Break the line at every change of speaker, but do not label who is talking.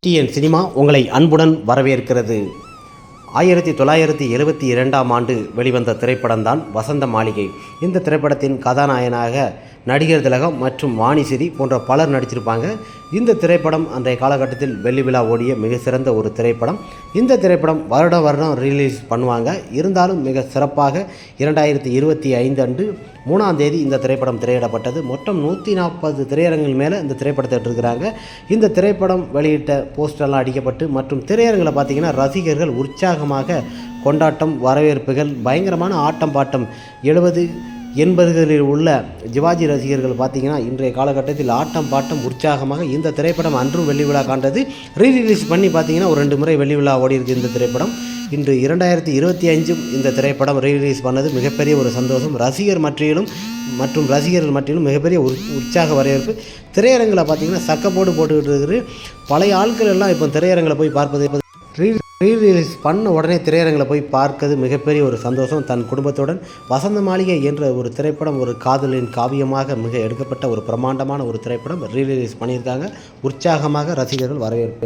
TN cinema உங்களை அன்புடன் வரவேற்கிறது. 1972ஆம் ஆண்டு வெளிவந்த திரைப்படம்தான் வசந்த மாளிகை. இந்த திரைப்படத்தின் கதாநாயகனாக நடிகர் திலகம் மற்றும் வாணிசிறி போன்ற பலர் நடிச்சிருப்பாங்க. இந்த திரைப்படம் அன்றைய காலகட்டத்தில் வெள்ளி விழா ஓடிய மிக சிறந்த ஒரு திரைப்படம். இந்த திரைப்படம் வருடம் ரிலீஸ் பண்ணுவாங்க. இருந்தாலும் மிக சிறப்பாக 2025 அன்று 3ஆம் தேதி இந்த திரைப்படம் திரையிடப்பட்டது. மொத்தம் 140 திரையரங்குகள் மேலே இந்த திரைப்படத்தை எடுத்துருக்கிறாங்க. இந்த திரைப்படம் வெளியிட்ட போஸ்டர்லாம் அடிக்கப்பட்டு மற்றும் திரையரங்கில் பார்த்திங்கன்னா ரசிகர்கள் உற்சாகமாக கொண்டாட்டம், வரவேற்புகள், பயங்கரமான ஆட்டம் பாட்டம். 70-80களில் உள்ள சிவாஜி ரசிகர்கள் பார்த்திங்கன்னா இன்றைய காலகட்டத்தில் ஆட்டம் பாட்டம் உற்சாகமாக இந்த திரைப்படம் அன்றும் வெள்ளி விழா காண்டது. ரீரிலீஸ் பண்ணி பார்த்திங்கன்னா ஒரு 2 முறை வெள்ளி விழா ஓடி இருக்குது இந்த திரைப்படம். இன்று 2025 இந்த திரைப்படம் ரீரிலீஸ் பண்ணது மிகப்பெரிய ஒரு சந்தோஷம். ரசிகர்கள் மத்தியிலும் மிகப்பெரிய உற்சாக வரவேற்பு. திரையரங்கில் பார்த்திங்கன்னா சக்கப்போடு போட்டுக்கிட்டு இருக்குது. பழைய ஆட்கள் எல்லாம் இப்போ திரையரங்கில் போய் பார்ப்பது ரீரிலீஸ் பண்ண உடனே திரையரங்கில் போய் பார்க்கறது மிகப்பெரிய ஒரு சந்தோஷம். தன் குடும்பத்துடன் வசந்த மாளிகை என்ற ஒரு திரைப்படம் ஒரு காதலின் காவியமாக மிக எடுக்கப்பட்ட ஒரு பிரமாண்டமான ஒரு திரைப்படம் ரீரிலீஸ் பண்ணியிருக்காங்க. உற்சாகமாக ரசிகர்கள் வரவேற்பு